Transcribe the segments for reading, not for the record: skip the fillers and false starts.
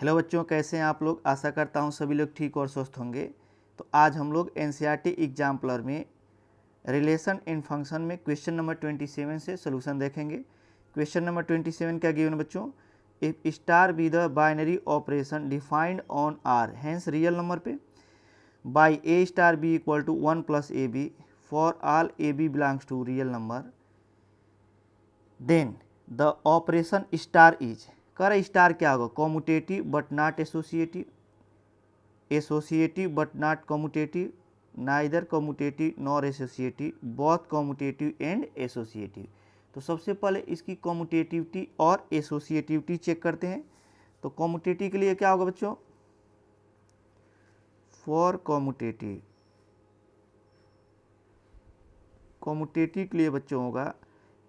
Hello बच्चों, कैसे हैं आप लोग। आशा करता हूं सभी लोग ठीक और स्वस्थ होंगे। तो आज हम लोग एनसीईआरटी एग्जाम्पलर में रिलेशन इन फंक्शन में क्वेश्चन नंबर 27 से सोल्यूशन देखेंगे। क्वेश्चन नंबर 27 क्या गिवन बच्चों, if star be the binary operation defined on R hence real number पे by A star B equal to 1 plus A B for all A B belongs to real number, then the operation star is. कर star क्या होगा, commutative but not associative, associative but not commutative, neither commutative nor associative, both commutative and associative. तो सबसे पहले इसकी कॉम्यूटेटिविटी और associativity check करते हैं। तो कॉम्यूटेटिव के लिए क्या होगा बच्चों, फॉर कॉम्यूटेटिव, कॉम्यूटेटिव के लिए बच्चों होगा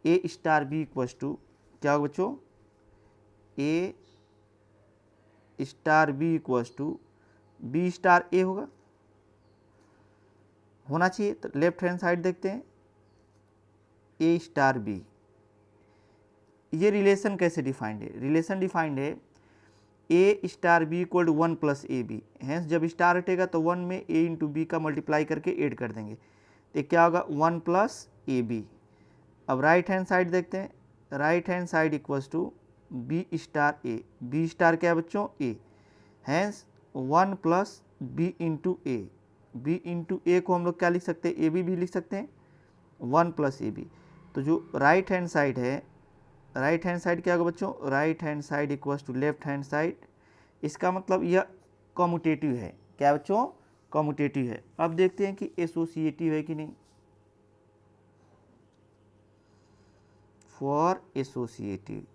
A star B equals to क्या होगा बच्चों, A star B equals to B star A होगा, होना चाहिए। तो लेफ्ट हैंड साइड देखते हैं, ए स्टार बी। ये रिलेशन कैसे डिफाइंड है, रिलेशन डिफाइंड है A star B equal to 1 plus A B. Hence जब स्टार हटेगा तो 1 में ए इंटू बी का मल्टीप्लाई करके ऐड कर देंगे, तो क्या होगा 1 प्लस ए बी। अब राइट हैंड साइड देखते हैं, right hand side equals to B star A. B star क्या है बच्चों, A. Hence 1 plus B into A, B into A को हम लोग क्या लिख सकते हैं, ए बी भी लिख सकते हैं, 1 प्लस ए बी। तो जो राइट हैंड साइड है, राइट हैंड साइड क्या होगा बच्चों, right hand side equals to left hand side. इसका मतलब यह कॉम्यूटेटिव है। क्या बच्चों, कॉम्यूटेटिव है। अब देखते हैं कि एसोसिएटिव है कि नहीं। फॉर एसोसिएटिव,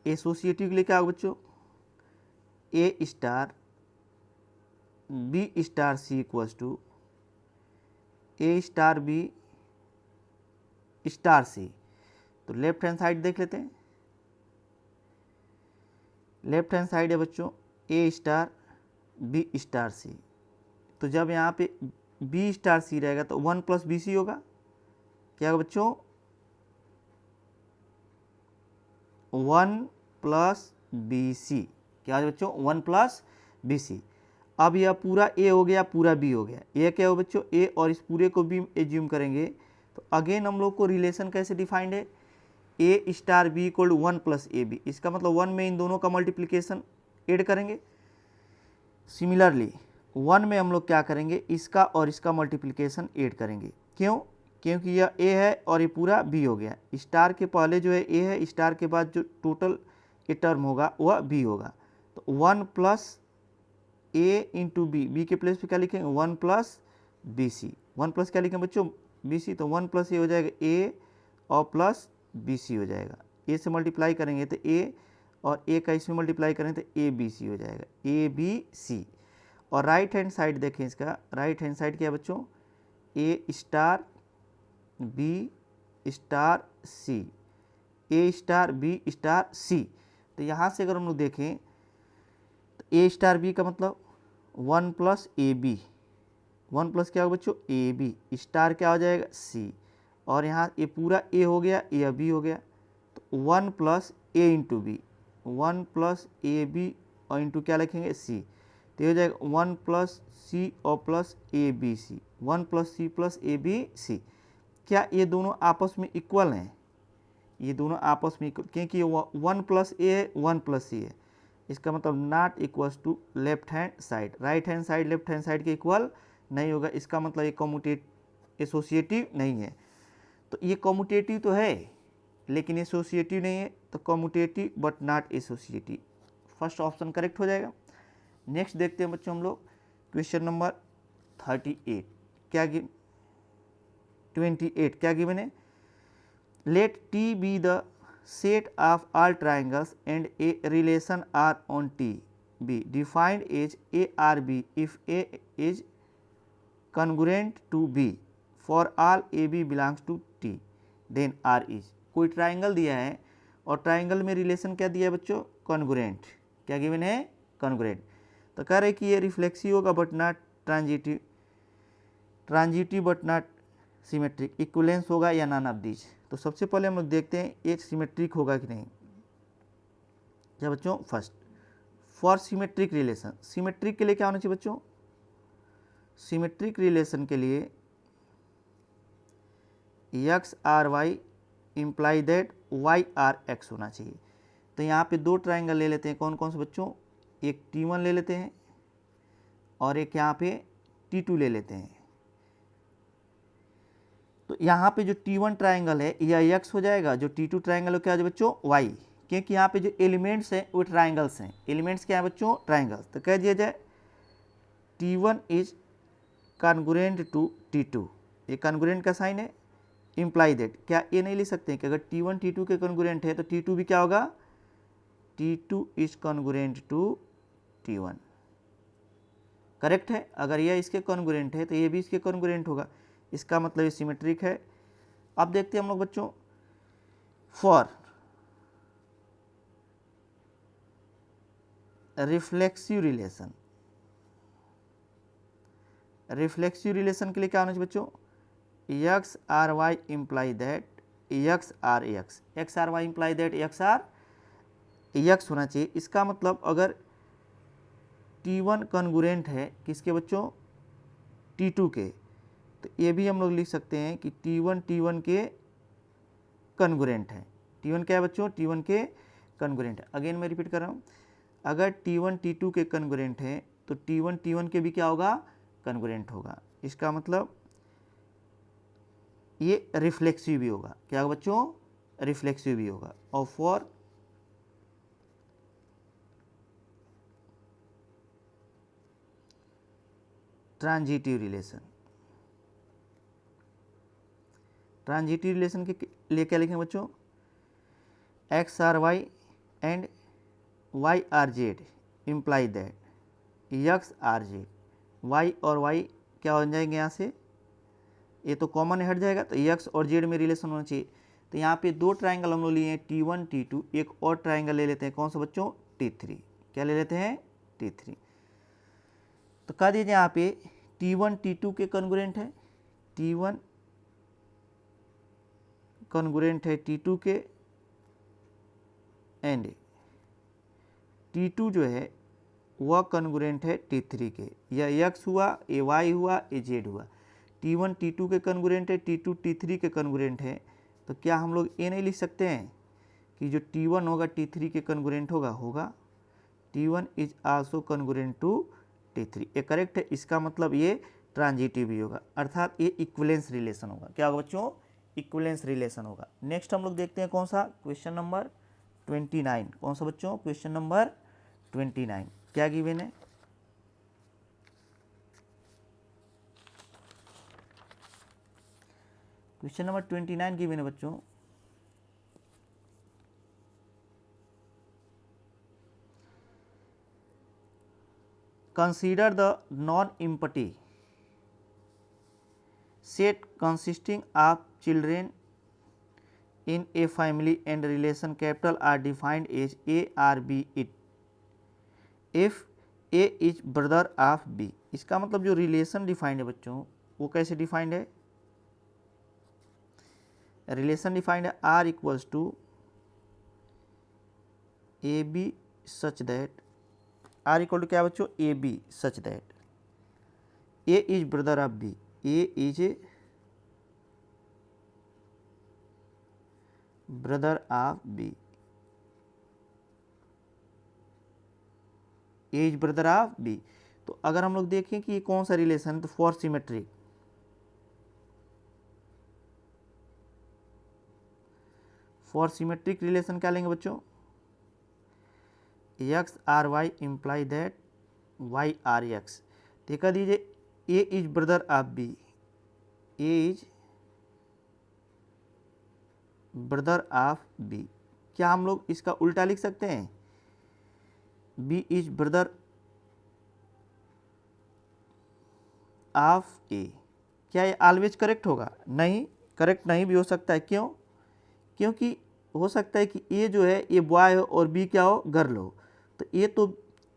एसोसिएटिव के लिए क्या होगा बच्चों, A star B star C equals to A star B star C. तो लेफ्ट हैंड साइड देख लेते हैं, लेफ्ट हैंड साइड है बच्चों A star B star C. तो जब यहाँ पे बी स्टार सी रहेगा तो 1 प्लस बी सी होगा। क्या होगा बच्चों, 1 प्लस बी सी। क्या है बच्चों, 1 प्लस बी सी। अब यह पूरा ए हो गया, पूरा बी हो गया। ये क्या हो बच्चों, ए, और इस पूरे को भी एज्यूम करेंगे। तो अगेन हम लोग को रिलेशन कैसे डिफाइंड है, A star B equal to 1 plus A B. इसका मतलब 1 में इन दोनों का मल्टीप्लिकेशन ऐड करेंगे। सिमिलरली 1 में हम लोग क्या करेंगे, इसका और इसका मल्टीप्लिकेशन ऐड करेंगे। क्यों, क्योंकि यह ए है और ये पूरा बी हो गया। स्टार के पहले जो है ए है, स्टार के बाद जो टोटल ए टर्म होगा वह बी होगा। तो 1 plus A into B, B के प्लेस पे क्या लिखेंगे, 1 प्लस बी सी। 1 प्लस क्या लिखेंगे बच्चों, बी सी। तो 1 प्लस ए हो जाएगा ए और प्लस बी सी हो जाएगा। ए से मल्टीप्लाई करेंगे तो ए, और ए का इसमें मल्टीप्लाई करेंगे तो ए बी सी हो जाएगा, ए बी सी। और राइट हैंड साइड देखें, इसका राइट हैंड साइड क्या है बच्चों, A star B star C, A star B star C. तो यहाँ से अगर हम लोग देखें तो ए स्टार बी का मतलब 1 प्लस ए बी, 1 प्लस क्या होगा बच्चों, ए बी, स्टार क्या हो जाएगा, सी। और यहाँ ये पूरा ए हो गया, ए बी हो गया। तो 1 plus A into B, 1 plus A B और इंटू क्या लिखेंगे, सी। तो हो जाएगा 1 प्लस सी और plus A B C, 1 plus C plus A B C. क्या ये दोनों आपस में इक्वल हैं, ये दोनों आपस में इक्वल, क्योंकि 1 प्लस ए है, 1 प्लस सी है। इसका मतलब not equals to left hand side, right hand side left hand side के इक्वल नहीं होगा। इसका मतलब ये कॉम्यूटेटिव एसोसिएटिव नहीं है। तो ये कॉम्यूटेटिव तो है लेकिन एसोसिएटिव नहीं है। तो commutative but not associative, first option correct हो जाएगा। नेक्स्ट देखते हैं बच्चों हम लोग क्वेश्चन नंबर 38 क्या 28 क्या गिवन है, let T be the set of all triangles and a relation R on T be defined as A R B if A is congruent to B for all A B belongs to T then R is। कोई triangle दिया है और triangle में relation क्या दिया है बच्चों, congruent. क्या गिवन है, कॉन्ग्रुएंट। तो कह रहे कि ये रिफ्लेक्सिव होगा but not transitive, transitive but not symmetric, equivalence होगा या नॉन ऑफ दीज। तो सबसे पहले हम लोग देखते हैं ये सिमेट्रिक होगा कि नहीं। क्या बच्चों, first. For symmetric relation, symmetric के लिए क्या होना चाहिए बच्चों, सिमेट्रिक रिलेशन के लिए X R Y imply that Y R X होना चाहिए। तो यहाँ पे दो ट्राइंगल ले लेते हैं, कौन कौन से बच्चों, एक T1 ले लेते हैं और एक यहाँ पे T2 ले लेते हैं। तो यहाँ पे जो T1 ट्राइंगल है यह x हो जाएगा, जो T2 ट्राइंगल है क्या है बच्चों, y, क्योंकि यहाँ पे जो एलिमेंट्स हैं वो ट्राइंगल्स हैं। एलिमेंट्स क्या है बच्चों, ट्राइंगल्स। तो कह दिया जाए T1 is congruent to T2, ये कॉन्ग्रुएंट का साइन है। इम्प्लाई दैट, क्या ये नहीं लिख सकते हैं कि अगर T1 T2 के कॉन्ग्रुएंट है तो T2 भी क्या होगा, T2 is congruent to T1। Correct है, अगर यह इसके कॉन्ग्रुएंट है तो ये भी इसके कॉन्ग्रुएंट होगा, इसका मतलब ये सिमेट्रिक है। अब देखते हैं हम लोग बच्चों, for reflexive relation, reflexive relation के लिए क्या होना चाहिए बच्चों, X R Y imply that x R x, x R Y imply that x R X होना चाहिए। इसका मतलब अगर T1 कॉन्ग्रुएंट है किसके बच्चों, T2 के, तो ये भी हम लोग लिख सकते हैं कि T1 T1 के कॉन्ग्रुएंट है। T1 क्या है बच्चों, T1 के कॉन्ग्रुएंट है। अगेन मैं रिपीट कर रहा हूँ, अगर T1 T2 के कॉन्ग्रुएंट है तो T1 T1 के भी क्या होगा, कॉन्ग्रुएंट होगा। इसका मतलब ये रिफ्लेक्सिव भी होगा, क्या होगा बच्चों, रिफ्लेक्सिव भी होगा। और for transitive relation, transitive relation के लिए क्या लिखें बच्चों, X R Y and Y R Z imply that x R Z, Y और वाई क्या हो जाएंगे, यहाँ से ये तो कॉमन हट जाएगा, तो एक्स और जेड में रिलेशन होना चाहिए। तो यहाँ पे दो ट्राइंगल हम लोग लिए हैं T1 T2, एक और ट्राइंगल ले लेते हैं, कौन सा बच्चों, T3, क्या ले लेते हैं, T3। तो कह दीजिए यहाँ पे T1 T2 के कॉन्ग्रुएंट है, T1 कॉन्ग्रुएंट है T2 के एंड T2 जो है वह कॉन्ग्रुएंट है T3 के। यह x हुआ, ये y हुआ, ये z हुआ। T1 T2 के कॉन्ग्रुएंट है, T2 T3 के कॉन्ग्रुएंट है। तो क्या हम लोग ये नहीं लिख सकते हैं कि जो T1 होगा T3 के कॉन्ग्रुएंट होगा T1 is also congruent to T3, ये करेक्ट है। इसका मतलब ये ट्रांजिटिव भी होगा, अर्थात ये इक्विवेलेंस रिलेशन होगा। क्या होगा बच्चों, इक्विवेलेंस रिलेशन होगा। नेक्स्ट हम लोग देखते हैं कौन सा, क्वेश्चन नंबर 29। कौन सा बच्चों, क्वेश्चन नंबर 29। क्या गिवन है, क्वेश्चन नंबर 29 गिवन है बच्चों, consider the non empty set consisting of children in a family and relation capital are defined as A or B it if A is brother of B। इसका मतलब जो relation defined है बच्चों वो कैसे defined है, रिलेशन डिफाइंड है R equals to A B such that, R equal to क्या बच्चों, A B such that A is brother of B, A is brother of B, A is brother of B। तो अगर हम लोग देखें कि ये कौन सा रिलेशन है, तो for symmetric, for symmetric relation क्या लेंगे बच्चों, X R Y imply that Y R X. देखा दीजिए A is brother of B, A is brother of B. क्या हम लोग इसका उल्टा लिख सकते हैं, B is brother of A. क्या ये ऑलवेज करेक्ट होगा, नहीं, करेक्ट नहीं भी हो सकता है। क्यों, क्योंकि हो सकता है कि ए जो है ये बॉय हो और बी क्या हो, गर्ल हो। तो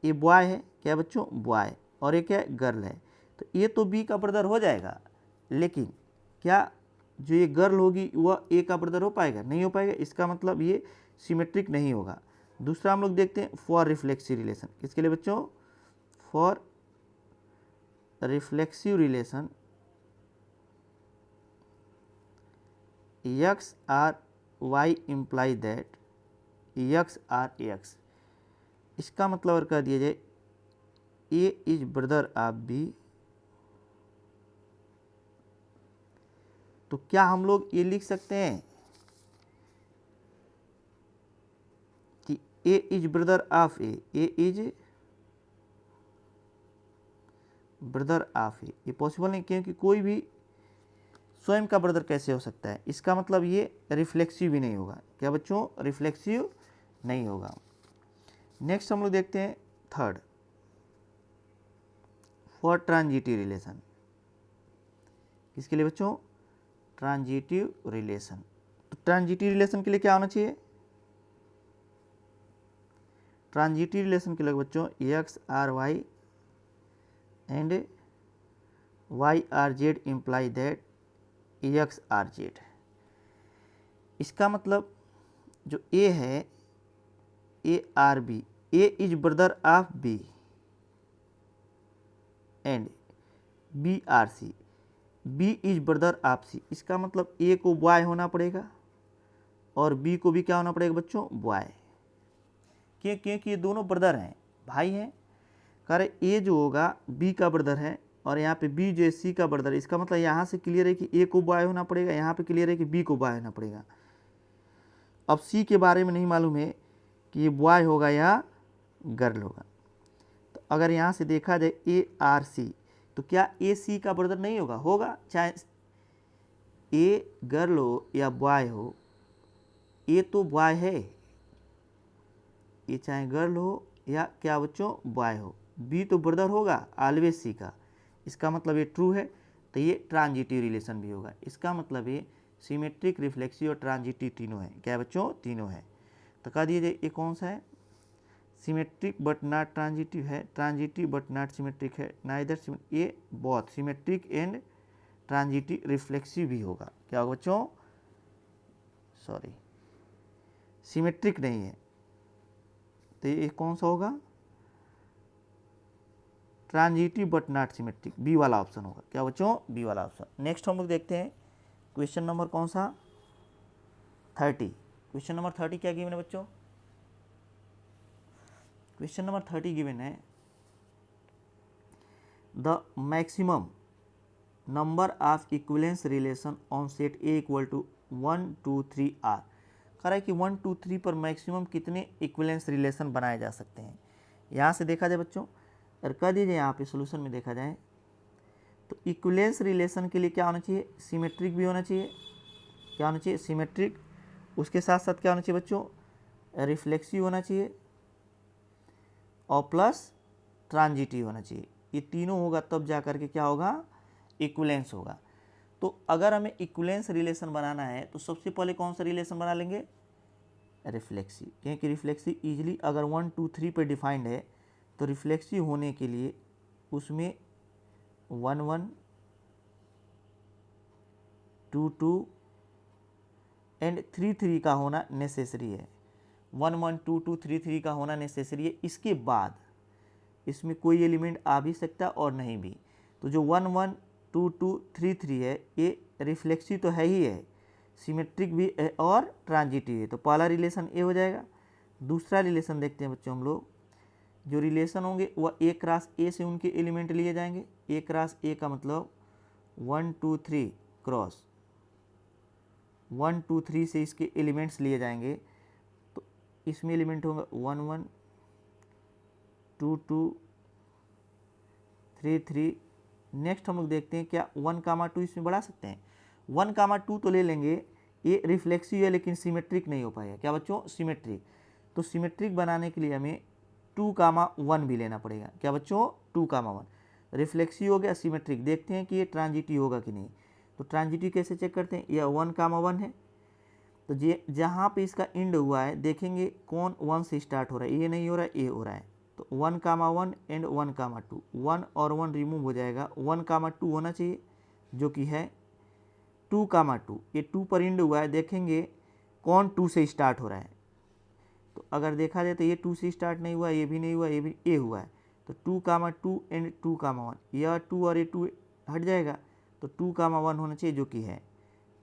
ये बॉय है, क्या बच्चों, बॉय, और ये क्या है, गर्ल है। तो ये तो बी का ब्रदर हो जाएगा, लेकिन क्या जो ये गर्ल होगी वह ए का ब्रदर हो पाएगा, नहीं हो पाएगा। इसका मतलब ये सिमेट्रिक नहीं होगा। दूसरा हम लोग देखते हैं फॉर रिफ्लेक्सिव रिलेशन, किसके लिए बच्चों, for reflexive relation x R y imply that x R x, इसका मतलब अगर कह दिया जाए A is brother of B, तो क्या हम लोग ये लिख सकते हैं कि A is brother of A, A is brother of A? ये पॉसिबल नहीं, क्योंकि कोई भी स्वयं का ब्रदर कैसे हो सकता है, इसका मतलब ये रिफ्लेक्सिव भी नहीं होगा। क्या बच्चों, रिफ्लेक्सिव नहीं होगा। नेक्स्ट हम लोग देखते हैं थर्ड, फॉर ट्रांजिटिव रिलेशन, किसके लिए बच्चों, ट्रांजिटिव रिलेशन। तो ट्रांजिटिव रिलेशन के लिए क्या होना चाहिए, ट्रांजिटिव रिलेशन के लिए बच्चों X R Y and Y R Z imply that x R Z. इसका मतलब जो ए है, A R B, A is brother of B and B R C, B is brother of C. इसका मतलब ए को बॉय होना पड़ेगा और बी को भी क्या होना पड़ेगा बच्चों, बॉय। क्योंकि ये दोनों ब्रदर हैं, भाई हैं। करे ए जो होगा बी का ब्रदर है और यहाँ पे बी जो है सी का ब्रदर है। इसका मतलब यहाँ से क्लियर है कि ए को बॉय होना पड़ेगा, यहाँ पे क्लियर है कि बी को बॉय होना पड़ेगा। अब सी के बारे में नहीं मालूम है कि ये बॉय होगा या गर्ल होगा। तो अगर यहाँ से देखा जाए ए आर सी, तो क्या ए सी का ब्रदर नहीं होगा, होगा। चाहे ए गर्ल हो या बॉय हो, ए तो बॉय है, ये चाहे गर्ल हो या क्या बच्चों बॉय हो, बी तो ब्रदर होगा ऑलवेज सी का। इसका मतलब ये ट्रू है, तो ये ट्रांजिटिव रिलेशन भी होगा। इसका मतलब ये सिमेट्रिक, रिफ्लेक्सिव और ट्रांजिटिव तीनों है। क्या बच्चों, तीनों है। तो कह दीजिए ये कौन सा है, सिमेट्रिक बट नॉट ट्रांजिटिव है, ट्रांजिटिव बट नॉट सिमेट्रिक है, नाइदर ये बहुत सिमेट्रिक एंड ट्रांजिटिव, रिफ्लेक्सिव भी होगा। क्या होगा बच्चों, सॉरी सिमेट्रिक नहीं है, तो ये कौन सा होगा, transitive but not symmetric, B वाला ऑप्शन होगा। क्या बच्चों, बी वाला ऑप्शन। नेक्स्ट हम लोग देखते हैं क्वेश्चन नंबर कौन सा, 30। क्वेश्चन नंबर 30 क्या गिवन है बच्चों, क्वेश्चन नंबर 30 गिवन है the maximum number of equivalence relation on set A equal to 1 2 3 R. कह रहा है कि 1 2 3 पर मैक्सिमम कितने इक्विवेलेंस रिलेशन बनाए जा सकते हैं। यहाँ से देखा जाए बच्चों, और कह दीजिए यहाँ पे सोल्यूशन में देखा जाए तो इक्विवेलेंस रिलेशन के लिए क्या होना चाहिए, सिमेट्रिक भी होना चाहिए। क्या होना चाहिए, सिमेट्रिक। उसके साथ साथ क्या होना चाहिए बच्चों, रिफ्लेक्सिव होना चाहिए और प्लस ट्रांजिटिव होना चाहिए। ये तीनों होगा तब जा करके क्या होगा, इक्विवेलेंस होगा। तो अगर हमें इक्विवेलेंस रिलेशन बनाना है तो सबसे पहले कौन सा रिलेशन बना लेंगे, रिफ्लेक्सिव। क्योंकि रिफ्लेक्सिव इजीली अगर 1 2 3 पे डिफाइंड है, तो रिफ्लेक्सिव होने के लिए उसमें 1 1 2 2 एंड 3 3 का होना नेसेसरी है। 1 1 2 2 3 3 का होना नेसेसरी है। इसके बाद इसमें कोई एलिमेंट आ भी सकता और नहीं भी। तो जो 1 1 2 2 3 3 है, ये रिफ्लेक्सिव तो है ही है, सिमेट्रिक भी है और ट्रांजिटिव है। तो पहला रिलेशन ए हो जाएगा। दूसरा रिलेशन देखते हैं बच्चों हम लोग, जो रिलेशन होंगे वह ए क्रॉस ए से उनके एलिमेंट लिए जाएंगे। ए क्रॉस ए का मतलब 1 2 3 क्रॉस 1 2 3 से इसके एलिमेंट्स लिए जाएंगे। तो इसमें एलिमेंट होगा 1 1 2 2 3 3। नेक्स्ट हम लोग देखते हैं क्या 1 कामा 2 इसमें बढ़ा सकते हैं। 1 कामा 2 तो ले लेंगे, ये रिफ्लेक्सिव है लेकिन सिमेट्रिक नहीं हो पाएगा। क्या बच्चों, सिमेट्रिक। तो सिमेट्रिक बनाने के लिए हमें 2 कामा 1 भी लेना पड़ेगा। क्या बच्चों, 2 कामा 1। रिफ्लेक्सिव हो गया, सिमेट्रिक। देखते हैं कि ये ट्रांजिटिव होगा कि नहीं। तो ट्रांजिटिव कैसे चेक करते हैं, यह 1 कामा 1 है, तो ये जहाँ पे इसका एंड हुआ है देखेंगे कौन 1 से स्टार्ट हो रहा है, ये नहीं हो रहा है, ये हो रहा है। तो 1 कामा 1 एंड 1 कामा 2, 1 और 1 रिमूव हो जाएगा, 1 कामा 2 होना चाहिए जो कि है 2 कामा 2। ये 2 पर एंड हुआ है, देखेंगे कौन 2 से स्टार्ट हो रहा है। तो अगर देखा जाए तो ये 2 से स्टार्ट नहीं हुआ, ये भी नहीं हुआ, ये भी ए हुआ है, तो 2, 2 एंड 2, 1, यह 2 और ये 2 हट जाएगा, तो 2, 1 होना चाहिए जो कि है।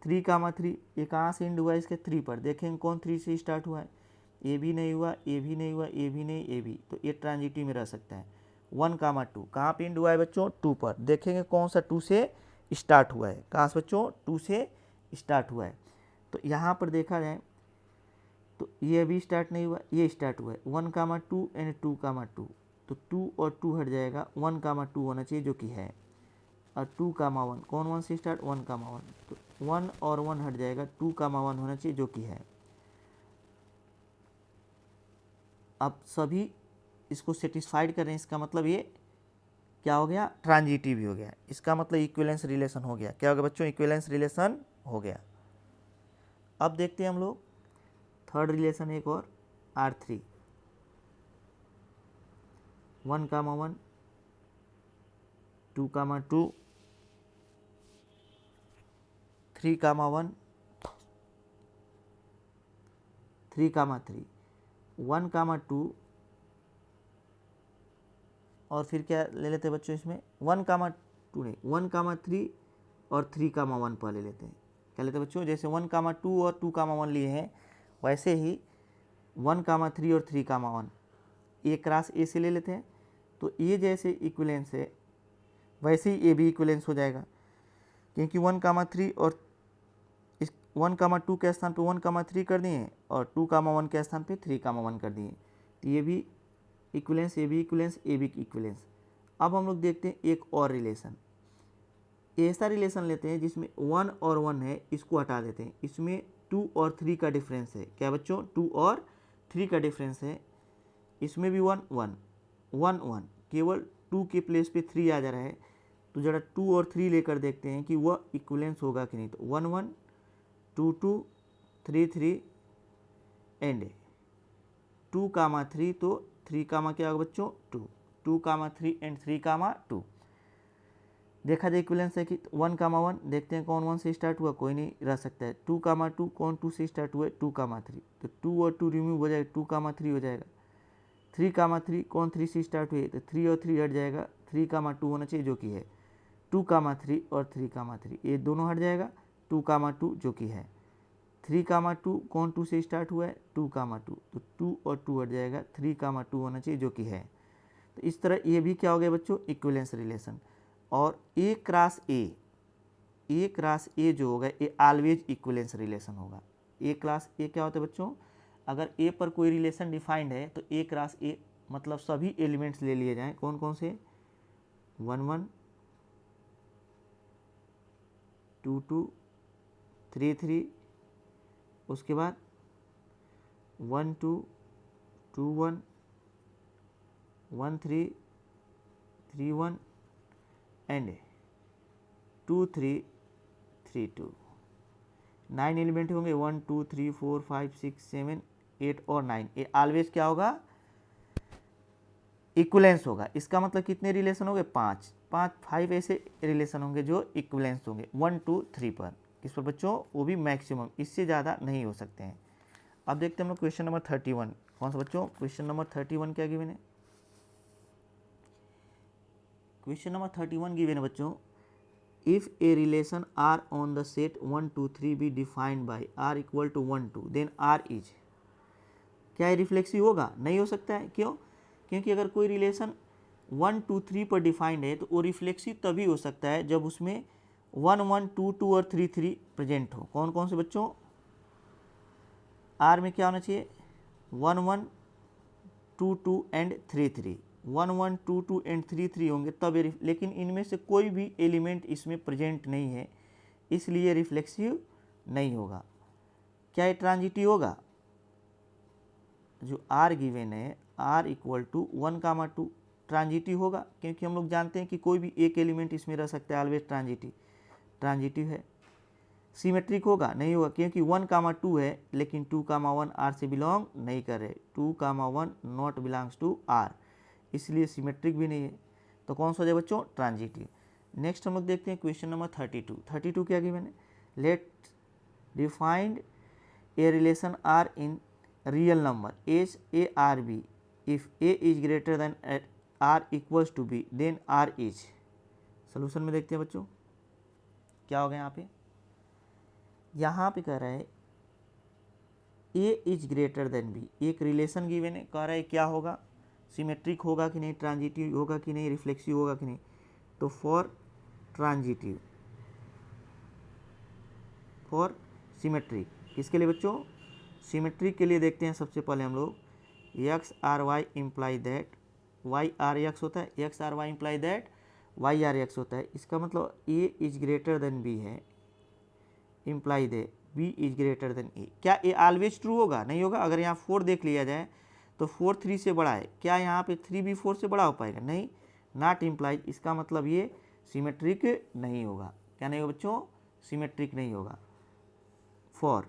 3, 3 ये कहाँ से एंड हुआ है, इसके 3 पर देखेंगे कौन 3 से स्टार्ट हुआ है, ए भी नहीं हुआ, ए भी नहीं हुआ, ए भी नहीं, ए भी, तो ये ट्रांजिटिव में रह सकता है। 1, 2 कहाँ पे एंड हुआ है बच्चों, 2 पर, देखेंगे कौन सा 2 से स्टार्ट हुआ है, कहाँ से बच्चों 2 से स्टार्ट हुआ है। तो यहाँ पर देखा जाए तो ये अभी स्टार्ट नहीं हुआ, ये स्टार्ट हुआ है। 1, 2 एंड 2, 2 तो 2 और 2 हट जाएगा, 1, 2 होना चाहिए जो कि है, और 2, 1 कौन 1 से स्टार्ट, 1, 1 तो 1 और 1 हट जाएगा, 2, 1 होना चाहिए जो कि है। अब सभी इसको सेटिस्फाइड कर रहे हैं, इसका मतलब ये क्या हो गया, ट्रांजिटिव भी हो गया, इसका मतलब इक्विवेलेंस रिलेशन हो गया। क्या हो गया बच्चों, इक्विवेलेंस रिलेशन हो गया। अब देखते हैं हम लोग थर्ड रिलेशन एक और, R3, 1, 1 2, 2 3, 1 3, 1, 2 और फिर क्या ले लेते हैं बच्चों इसमें, 1, 2 नहीं, 1, 3 और 3, 1 पर ले लेते हैं। क्या लेते हैं बच्चों, जैसे 1, 2 और 2, 1 लिए हैं, वैसे ही 1, 3 और 3, 1 ए क्रॉस ए से ले लेते हैं। तो ये जैसे इक्विवेलेंस है वैसे ही ए भी इक्विवेलेंस हो जाएगा, क्योंकि 1, 3 और इस 1, 2 के स्थान पे 1, 3 कर दिए और 2, 1 के स्थान पे 3, 1 कर दिए, तो ये भी इक्विवेलेंस, ए भी इक्विवेलेंस, ए भी इक्विवेलेंस। अब हम लोग देखते हैं एक और रिलेशन, ऐसा रिलेशन लेते हैं जिसमें 1 और 1 है, इसको हटा देते हैं, इसमें 2 और 3 का डिफरेंस है। क्या बच्चों, 2 और 3 का डिफरेंस है, इसमें भी 1, 1, 1, 1, केवल 2 के प्लेस पे 3 आ जा रहा है, तो जरा 2 और 3 लेकर देखते हैं कि वह इक्विवेलेंस होगा कि नहीं। तो 1, 1 2, 2 3, 3 एंड 2, 3 तो 3, क्या होगा बच्चों 2, 2, 3 एंड 3, 2 देखा जाए इक्विवेलेंस है कि 1, 1 देखते हैं कौन 1 से स्टार्ट हुआ, कोई नहीं रह सकता है। 2, 2 कौन 2 से स्टार्ट हुआ है, 2, 3 तो 2 और 2 रिमूव हो जाएगा, 2, 3 हो जाएगा। 3, 3 कौन 3 से स्टार्ट हुई है, तो 3 और 3 हट जाएगा, 3, 2 होना चाहिए जो कि है। 2, 3 और 3, ये दोनों हट जाएगा, 2, 2 जो कि है। 3, 2 कौन 2 से स्टार्ट हुआ है, 2, 2 तो 2 और 2 हट जाएगा, 3, 2 होना चाहिए जो कि है। तो इस तरह ये भी क्या हो गया बच्चों, इक्विवेलेंस रिलेशन। और ए क्रॉस ए जो होगा ये ऑलवेज इक्विवेलेंस रिलेशन होगा। ए क्रॉस ए क्या होता है बच्चों, अगर ए पर कोई रिलेशन डिफाइंड है तो ए क्रॉस ए मतलब सभी एलिमेंट्स ले लिए जाएं, कौन कौन से, 1, 1 2, 2 3, 3 उसके बाद 1, 2 2, 1 1, 3 3, 1 एंड 2, 3 3, 2 9 एलिमेंट होंगे, 1 2 3 4 5 6 7 8 और 9, ये ऑलवेज क्या होगा, इक्विवेलेंस होगा। इसका मतलब कितने रिलेशन होंगे, 5 ऐसे रिलेशन होंगे जो इक्विवेलेंस होंगे 1, 2, 3 पर। किस पर बच्चों, वो भी मैक्सिमम, इससे ज़्यादा नहीं हो सकते हैं। अब देखते हैं हम लोग क्वेश्चन नंबर 31, कौन सा बच्चों, क्वेश्चन नंबर 31 क्या गिवन है, क्वेश्चन नंबर 31 गिवन है बच्चों, if a relation R on the set 1, 2, 3 be defined by R equal to 1, 2 then R is, क्या ये रिफ्लेक्सिव होगा, नहीं हो सकता है, क्यों, क्योंकि अगर कोई रिलेशन 1, 2, 3 पर डिफाइंड है तो वो रिफ्लेक्सिव तभी हो सकता है जब उसमें 1, 1 2, 2 और 3, 3 प्रेजेंट हो। कौन कौन से बच्चों, आर में क्या होना चाहिए, 1, 1 2, 2 एंड 3, 3 1, 1 2, 2 एंड 3, 3 होंगे तब ये, लेकिन इनमें से कोई भी एलिमेंट इसमें प्रेजेंट नहीं है, इसलिए रिफ्लेक्सिव नहीं होगा। क्या ये ट्रांजिटिव होगा, जो आर गिवन है आर इक्वल टू 1, 2 ट्रांजिटिव होगा, क्योंकि हम लोग जानते हैं कि कोई भी एक एलिमेंट इसमें रह सकता है, ऑलवेज ट्रांजिटिव है। सिमेट्रिक होगा, नहीं होगा, क्योंकि 1, 2 है लेकिन 2, 1 आर से बिलोंग नहीं कर रहे, 2, 1 नॉट बिलोंग्स टू आर, इसलिए सिमेट्रिक भी नहीं है। तो कौन सा हो जाए बच्चों, ट्रांजिटिव। नेक्स्ट हम लोग देखते हैं क्वेश्चन नंबर 32 क्या गिवन है, let defined a relation R in real number as a R b, if a is greater than are equals to b then R is. Solution में देखते हैं बच्चों क्या होगा यहाँ पे कह रहा है ए इज ग्रेटर देन बी, एक रिलेशन गिवन है, कह रहा है क्या होगा, सिमेट्रिक होगा कि नहीं, ट्रांजिटिव होगा कि नहीं, रिफ्लेक्सिव होगा कि नहीं। तो फॉर ट्रांजिटिव, फॉर सिमेट्रिक, किसके लिए बच्चों, सिमेट्रिक के लिए देखते हैं सबसे पहले हम लोग X R Y imply that Y R X होता है, X R Y imply that Y R X होता है। इसका मतलब A is greater than B है, imply they B is greater than A. क्या ए ऑलवेज ट्रू होगा, नहीं होगा। अगर यहाँ 4 देख लिया जाए तो 4 3 से बड़ा है, क्या यहाँ पे 3 भी 4 से बड़ा हो पाएगा, नहीं, नॉट इम्प्लाइड। इसका मतलब ये सिमेट्रिक नहीं होगा। क्या नहीं होगा बच्चों, सिमेट्रिक नहीं होगा। For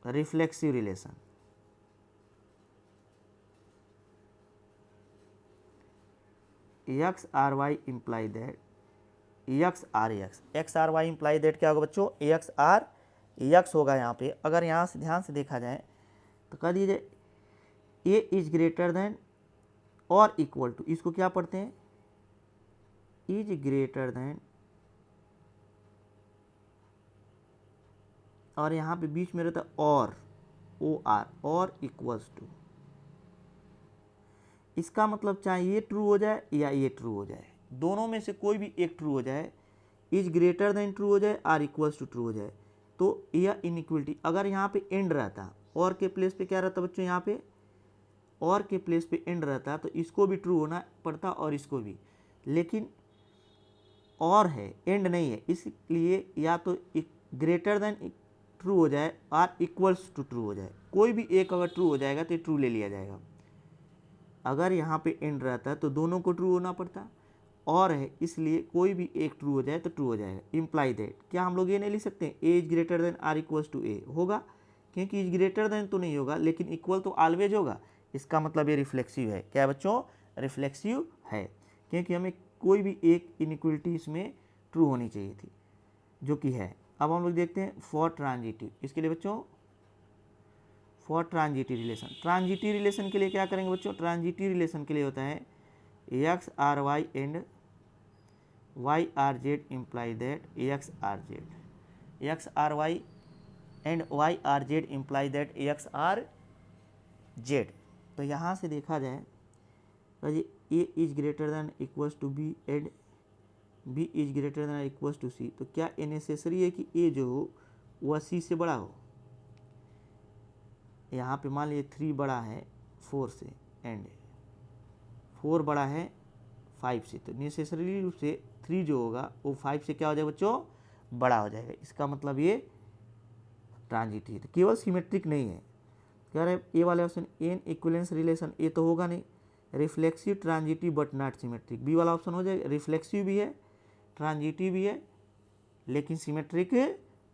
reflexive relation, x R Y imply that x R x, x R Y imply that क्या होगा बच्चों, एक्स आर एक्स होगा यहाँ पे। अगर यहाँ से ध्यान से देखा जाए तो कह दीजिए ए इज ग्रेटर देन और इक्वल टू, इसको क्या पढ़ते हैं, इज ग्रेटर देन, और यहाँ पे बीच में रहता है और, ओ आर, और इक्वल्स टू। इसका मतलब चाहे ये ट्रू हो जाए या ये ट्रू हो जाए, दोनों में से कोई भी एक ट्रू हो जाए, इज ग्रेटर देन ट्रू हो जाए, आर इक्वल्स टू ट्रू हो जाए, तो यह इनइक्वलिटी। अगर यहाँ पे एंड रहता, और के प्लेस पे क्या रहता बच्चों, यहाँ पे और के प्लेस पे एंड रहता, तो इसको भी ट्रू होना पड़ता और इसको भी, लेकिन और है, एंड नहीं है, इसलिए या तो ग्रेटर देन ट्रू हो जाए, आर इक्वल्स टू ट्रू हो जाए। कोई भी एक अगर ट्रू हो जाएगा तो ट्रू ले लिया जाएगा। अगर यहाँ पे एंड रहता है तो दोनों को ट्रू होना पड़ता, और है इसलिए कोई भी एक ट्रू हो जाए तो ट्रू हो जाएगा। इम्प्लाई दैट, क्या हम लोग ये नहीं लिख सकते A is greater than are equals to A, होगा, क्योंकि इज ग्रेटर देन तो नहीं होगा, लेकिन इक्वल तो ऑलवेज होगा। इसका मतलब ये रिफ्लेक्सिव है। क्या बच्चों, रिफ्लेक्सिव है, क्योंकि हमें कोई भी एक इनइक्वलिटी इसमें ट्रू होनी चाहिए थी, जो कि है। अब हम लोग देखते हैं फॉर ट्रांजिटिव, इसके लिए बच्चों for transitive relation, transitive relation के लिए क्या करेंगे बच्चों, ट्रांजिटिव रिलेशन के लिए होता है X R Y and Y R Z imply that x R Z, X R Y and Y R Z imply that x R Z. तो यहाँ से देखा जाए तो ये A is greater than equals to B and B is greater than equals to C. तो क्या ये नेसेसरी है कि ए जो हो वह सी से बड़ा हो। यहाँ पे मान लीजिए 3 बड़ा है 4 से एंड 4 बड़ा है 5 से, तो नेसेसरी रूप से 3 जो होगा वो 5 से क्या हो जाएगा बच्चों, बड़ा हो जाएगा। इसका मतलब ये ट्रांजिटिव, तो केवल सिमेट्रिक नहीं है। कह रहे ए वाले option an equivalence relation, A तो होगा नहीं, reflexive transitive but not symmetric, B वाला ऑप्शन हो जाएगा, रिफ्लेक्सिव भी है ट्रांजिटिव भी है लेकिन सिमेट्रिक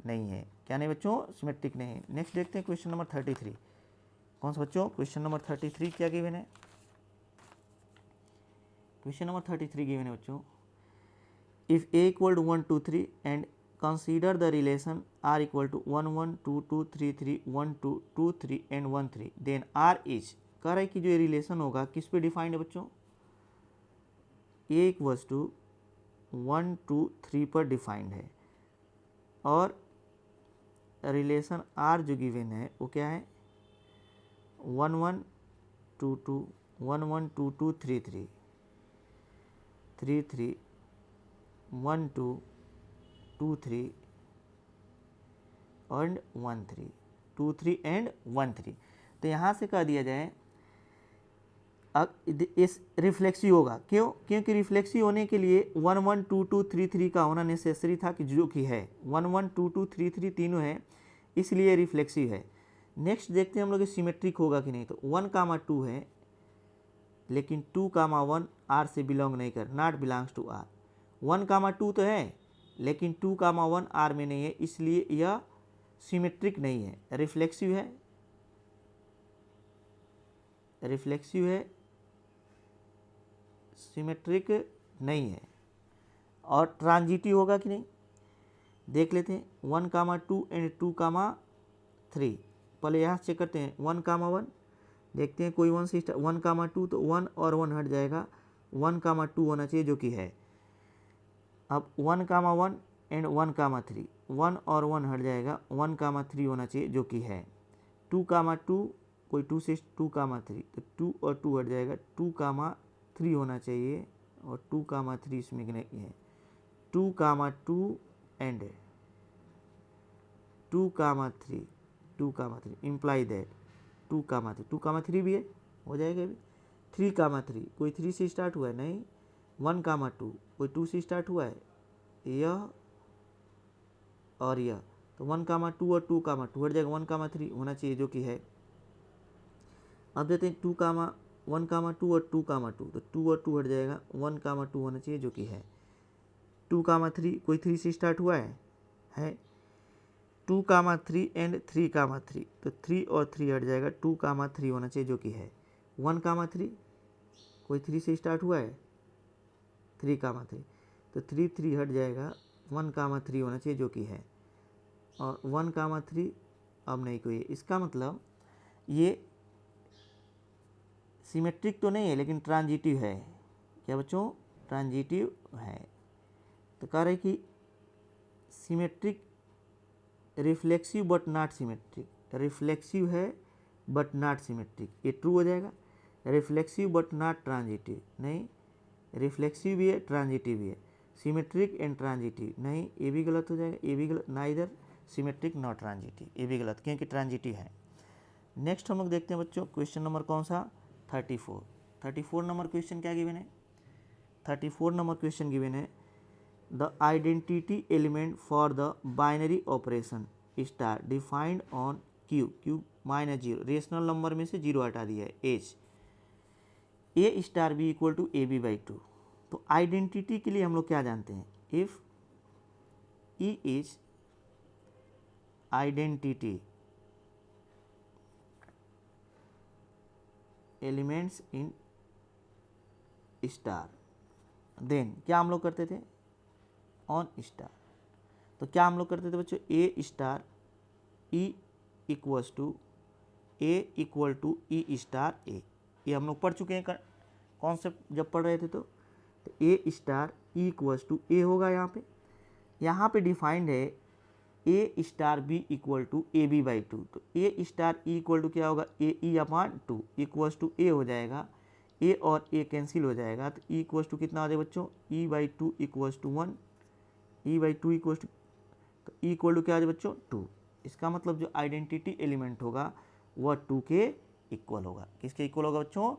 नहीं है। क्या नहीं बच्चों, सिमेट्रिक नहीं है। नेक्स्ट देखते हैं क्वेश्चन नंबर 33। कौन सा बच्चों, क्वेश्चन नंबर 33 क्या गिवन है, क्वेश्चन नंबर 33 गिवन है बच्चों, if A equal to 1 2 3 and consider the relation R equal to 1 1 2 2 3 3 1 2 2 3 and 1 3 then R is. कह रहा है कि जो ये रिलेशन होगा किस पे डिफाइंड है बच्चों, ए इक्वल्स टू 1 2 3 पर डिफाइंड है, और रिलेशन आर जो गिवन है वो क्या है 1 1 2 2 1 1 2 2 3 3 3 3 1 2 2 3 एंड 1 3 2 3 एंड 1 3। तो यहाँ से कह दिया जाए इस रिफ्लेक्सिव होगा, क्यों, क्योंकि रिफ्लेक्सिव होने के लिए 1 1 2 2 3 3 का होना नेसेसरी था, कि जो कि है 1 1 2 2 3 3 तीनों है, इसलिए रिफ्लेक्सिव है। नेक्स्ट देखते हैं हम लोग सिमेट्रिक होगा कि नहीं। तो 1 2 है लेकिन 2 1 आर से बिलोंग नहीं कर, नॉट बिलोंग्स टू आर। 1 2 तो है लेकिन 2 1 आर में नहीं है, इसलिए यह सिमेट्रिक नहीं है, रिफ्लेक्सिव है, रिफ्लेक्सिव है, सिमेट्रिक नहीं है। और ट्रांजिटिव होगा कि नहीं देख लेते हैं। 1 2 एंड 2 3 पहले यहाँ चेक करते हैं 1,1 देखते हैं कोई 1 से स्टार्ट 1,2 तो 1 और 1 हट जाएगा 1,2 होना चाहिए जो कि है। अब 1,1 एंड 1,3 1 और 1 हट जाएगा 1,3 होना चाहिए जो कि है। 2,2 कोई 2 से 2,3 तो 2 और 2 हट जाएगा 2,3 होना चाहिए और 2,3 इसमें नहीं है 2,2 एंड 2,3 इम्प्लाई दैट 2,3 भी है हो जाएगा अभी 3,3 कोई 3 से स्टार्ट हुआ है नहीं 1,2 कोई 2 से स्टार्ट हुआ है यह और यह तो 1,2 और 2,2 हट जाएगा 1,3 होना चाहिए जो कि है। अब देते हैं 1,2 और 2,2 तो 2 और 2 हट जाएगा 1,2 होना चाहिए जो कि है। 2,3 कोई 3 से स्टार्ट हुआ है 2,3 एंड 3,3 तो 3 और 3 हट जाएगा 2,3 होना चाहिए जो कि है। 1,3 कोई 3 से स्टार्ट हुआ है 3,3 तो 3 हट जाएगा 1,3 होना चाहिए जो कि है और 1,3 अब नहीं कोई। इसका मतलब ये सिमेट्रिक तो नहीं है लेकिन ट्रांजिटिव है। क्या बच्चों ट्रांजिटिव है। तो कह रहे कि symmetric reflexive but not symmetric reflexive है बट नॉट सिमेट्रिक ये ट्रू हो जाएगा। रिफ्लेक्सिव बट नॉट ट्रांजिटिव नहीं रिफ्लेक्सिव भी है ट्रांजिटिव भी है। सिमेट्रिक एंड ट्रांजिटिव नहीं ये भी गलत हो जाएगा ये भी गलत ना इधर सिमेट्रिक नॉट ट्रांजिटिव ये भी गलत क्योंकि ट्रांजिटिव है। नेक्स्ट हम लोग देखते हैं बच्चों क्वेश्चन नंबर कौन सा 34 नंबर क्वेश्चन क्या गिवन है 34 नंबर क्वेश्चन गिवन है the identity element for the binary operation star defined on Q -0 rational number में से 0 हटा दिया है एच a star B equal to A B by 2। तो आइडेंटिटी के लिए हम लोग क्या जानते हैं if e is identity elements in star then क्या हम लोग करते थे ऑन स्टार। तो क्या हम लोग करते थे बच्चों A star E equals to E star A ये हम लोग पढ़ चुके हैं कॉन्सेप्ट जब पढ़ रहे थे तो A star E equals to A होगा यहाँ पे डिफाइंड है A star B equal to A B by 2। तो A star E equal to क्या होगा ए ई अपान 2 इक्वल्स टू ए हो जाएगा ए और ए कैंसिल हो जाएगा तो ई इक्वल्स टू कितना हो जाएगा बच्चों E by 2 equals to 1 E by 2 equals to तो ई इक्वल टू क्या आ जाए बच्चों 2। इसका मतलब जो आइडेंटिटी एलिमेंट होगा वह 2 के इक्वल होगा किसके इक्वल होगा बच्चों